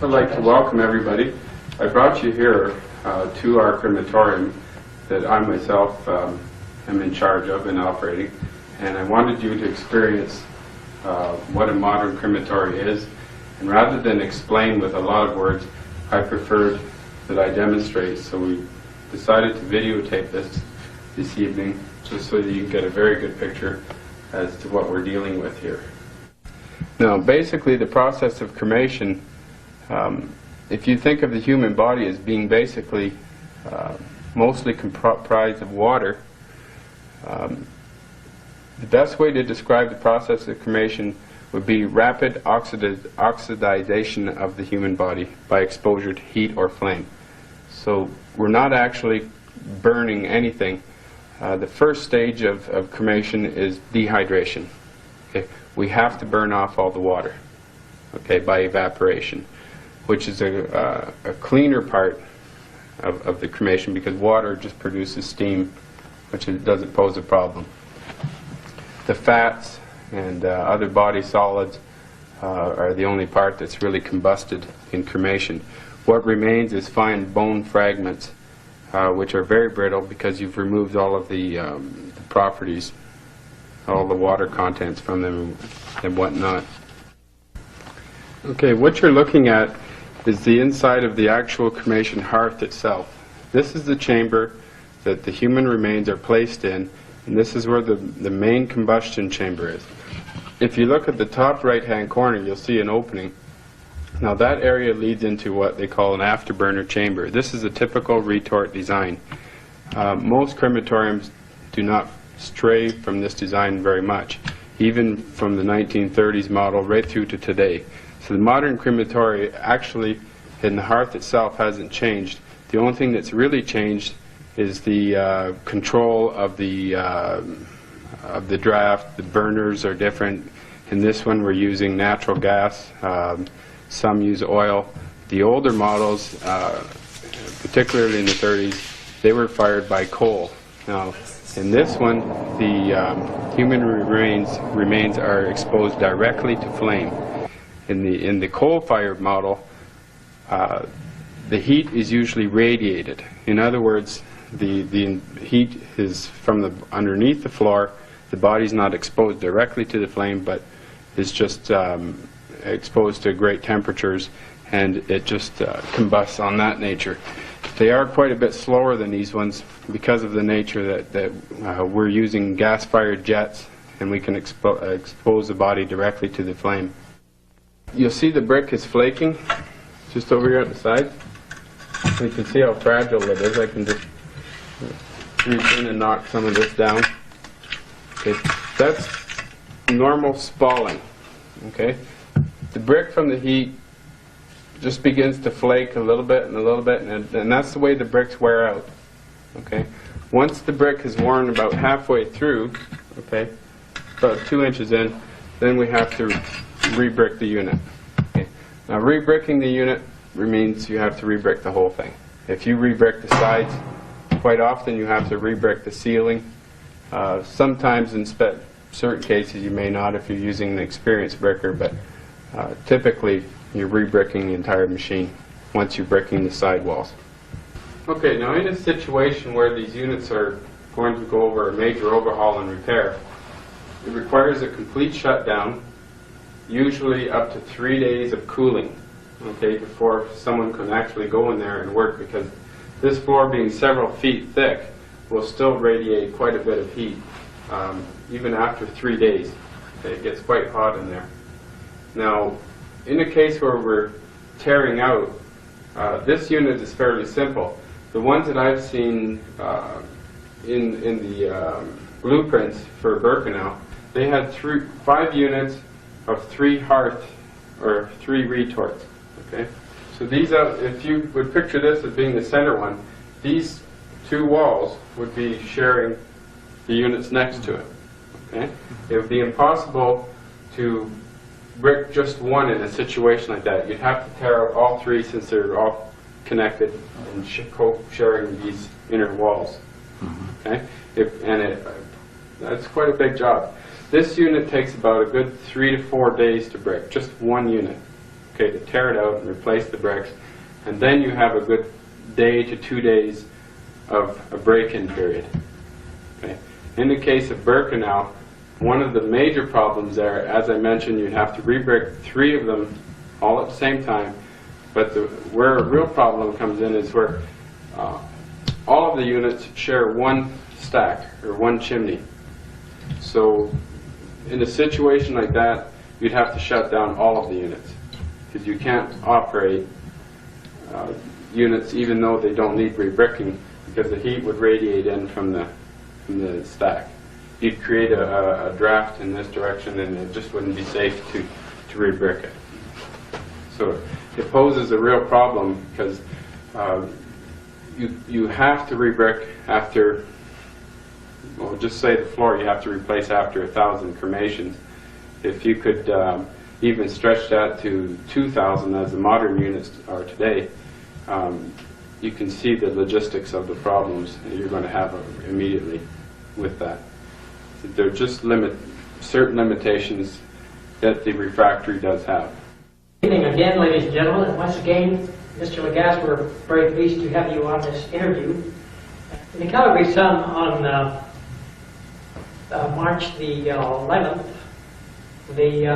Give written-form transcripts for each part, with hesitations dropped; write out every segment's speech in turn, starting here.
I'd like to welcome everybody. I brought you here to our crematorium that I myself am in charge of and operating, and I wanted you to experience what a modern crematory is, and rather than explain with a lot of words, I preferred that I demonstrate, so we decided to videotape this evening just so that you can get a very good picture as to what we're dealing with here. Now, basically the process of cremation, if you think of the human body as being basically mostly comprised of water, the best way to describe the process of cremation would be rapid oxidization of the human body by exposure to heat or flame. So we're not actually burning anything. The first stage of cremation is dehydration. Okay? We have to burn off all the water, okay, by evaporation, which is a cleaner part of the cremation because water just produces steam, which doesn't pose a problem. The fats and other body solids are the only part that's really combusted in cremation. What remains is fine bone fragments, which are very brittle because you've removed all of the properties, all the water contents from them and whatnot. Okay, what you're looking at is the inside of the actual cremation hearth itself. This is the chamber that the human remains are placed in, and this is where the main combustion chamber is. If you look at the top right-hand corner, you'll see an opening. Now that area leads into what they call an afterburner chamber. This is a typical retort design. Most crematoriums do not stray from this design very much, even from the 1930s model right through to today. So the modern crematory actually in the hearth itself hasn't changed. The only thing that's really changed is the control of the draft. The burners are different. In this one we're using natural gas. Some use oil. The older models, particularly in the 30s, they were fired by coal. Now, in this one, the human remains are exposed directly to flame. In the coal-fired model, the heat is usually radiated. In other words, the heat is from underneath the floor. The body's not exposed directly to the flame, but is just exposed to great temperatures, and it just combusts on that nature. They are quite a bit slower than these ones because of the nature that we're using gas-fired jets, and we can expose the body directly to the flame. You'll see the brick is flaking just over here at the side. You can see how fragile it is. I can just reach in and knock some of this down. Okay, that's normal spalling. Okay, the brick from the heat just begins to flake a little bit and a little bit, and that's the way the bricks wear out. Okay, once the brick is worn about halfway through, okay, about 2 inches in, then we have to re-brick the unit. Okay. Now re-bricking the unit means you have to re-brick the whole thing. If you re-brick the sides, quite often you have to re-brick the ceiling. Sometimes in certain cases you may not if you're using an experienced bricker, but typically you're re-bricking the entire machine once you're bricking the sidewalls. Okay, now in a situation where these units are going to go over a major overhaul and repair, it requires a complete shutdown, usually up to 3 days of cooling, okay, before someone can actually go in there and work, because this floor being several feet thick will still radiate quite a bit of heat, even after 3 days. Okay, it gets quite hot in there. Now, in a case where we're tearing out, this unit is fairly simple. The ones that I've seen in the blueprints for Birkenau, they had 5 units of 3 hearth or 3 retorts. Okay, so these are, if you would picture this as being the center one, these 2 walls would be sharing the units next to it. Okay, it would be impossible to brick just one in a situation like that. You'd have to tear out all 3 since they're all connected and sharing these inner walls. Okay, that's quite a big job. This unit takes about a good 3 to 4 days to brick, just one unit. okay, to tear it out and replace the bricks, and then you have a good day to 2 days of a break-in period. Okay. In the case of Birkenau, one of the major problems there, as I mentioned, you'd have to re-brick 3 of them all at the same time, but where a real problem comes in is where all of the units share one stack or one chimney. So in a situation like that, you'd have to shut down all of the units, because you can't operate units even though they don't need re-bricking, because the heat would radiate in from the stack. You'd create a draft in this direction, and it just wouldn't be safe to re-brick it. So it poses a real problem, because you have to re-brick after, well, just say the floor you have to replace after 1,000 cremations. If you could even stretch that to 2,000 as the modern units are today, you can see the logistics of the problems that you're going to have immediately with that. There are just certain limitations that the refractory does have. Good evening again, ladies and gentlemen, and once again, Mr. Lagasse, we're very pleased to have you on this interview. In the Calgary Sun on March the 11th, the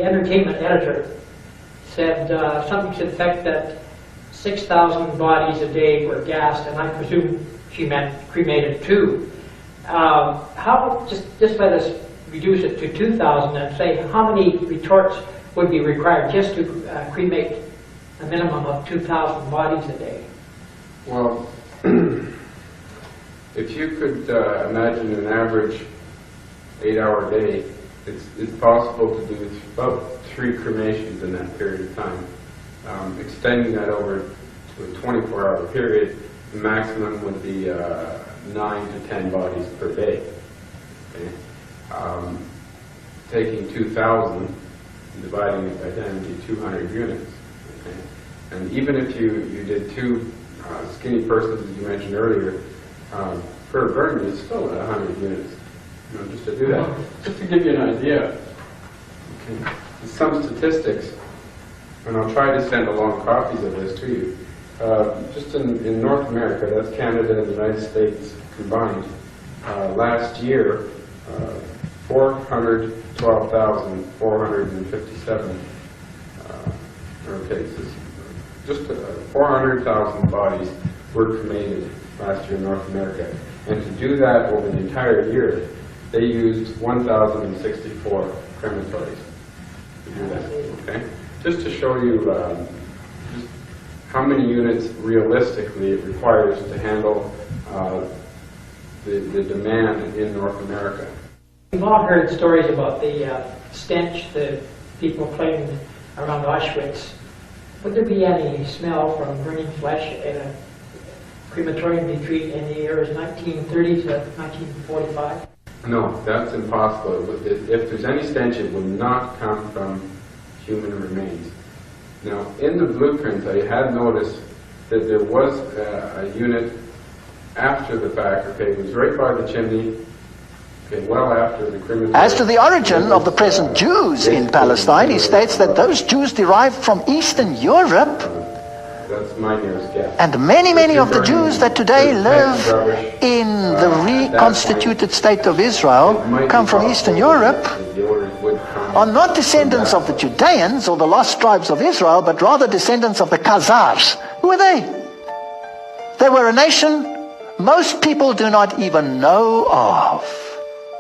entertainment editor said something to the effect that 6,000 bodies a day were gassed, and I presume she meant cremated too. How, just let us reduce it to 2,000 and say how many retorts would be required just to cremate a minimum of 2,000 bodies a day? Well, if you could imagine an average 8-hour day, it's possible to do about 3 cremations in that period of time. Extending that over to a 24-hour period, the maximum would be 9 to 10 bodies per day. Okay? Taking 2,000 and dividing it by 10 would be 200 units. Okay? And even if you did 2 skinny persons, as you mentioned earlier, per burden is still 100 units. You know, just to do that, just to give you an idea. Okay. Some statistics, and I'll try to send along copies of this to you. Just in North America, that's Canada and the United States combined, last year, 412,457 cases. Just 400,000 bodies were cremated last year in North America. And to do that over the entire year, they used 1,064 crematories to do that. Okay? Just to show you just how many units realistically it requires to handle the demand in North America. We've all heard stories about the stench the people claimed around Auschwitz. Would there be any smell from burning flesh in a crematorium retreat in the years 1930 to 1945? No, that's impossible. If there's any stench, it will not come from human remains. Now, in the blueprint, I had noticed that there was a unit after the fact. Okay, it was right by the chimney. Okay, well after the crematorium. As to the origin of the present Jews in Palestine, he states that those Jews derived from Eastern Europe. That's my nearest guess. And many of the Jews that today live in the reconstituted state of Israel come from Eastern Europe, are not descendants of the Judeans or the lost tribes of Israel, but rather descendants of the Khazars. Who are they? They were a nation most people do not even know of.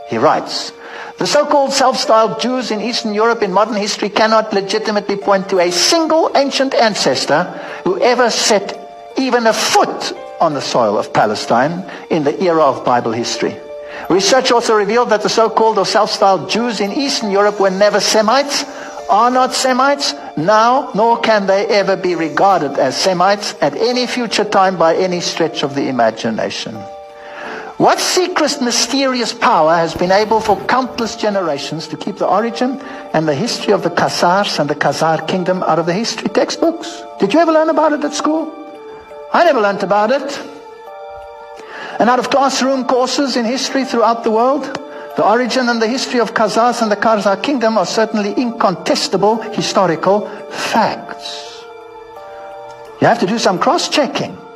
He writes, the so-called self-styled Jews in Eastern Europe in modern history cannot legitimately point to a single ancient ancestor who ever set even a foot on the soil of Palestine in the era of Bible history. Research also revealed that the so-called or self-styled Jews in Eastern Europe were never Semites, are not Semites now, nor can they ever be regarded as Semites at any future time by any stretch of the imagination. What secret, mysterious power has been able for countless generations to keep the origin and the history of the Khazars and the Khazar kingdom out of the history textbooks? Did you ever learn about it at school? I never learned about it. And out of classroom courses in history throughout the world, The origin and the history of Khazars and the Khazar kingdom are certainly incontestable historical facts. You have to do some cross-checking.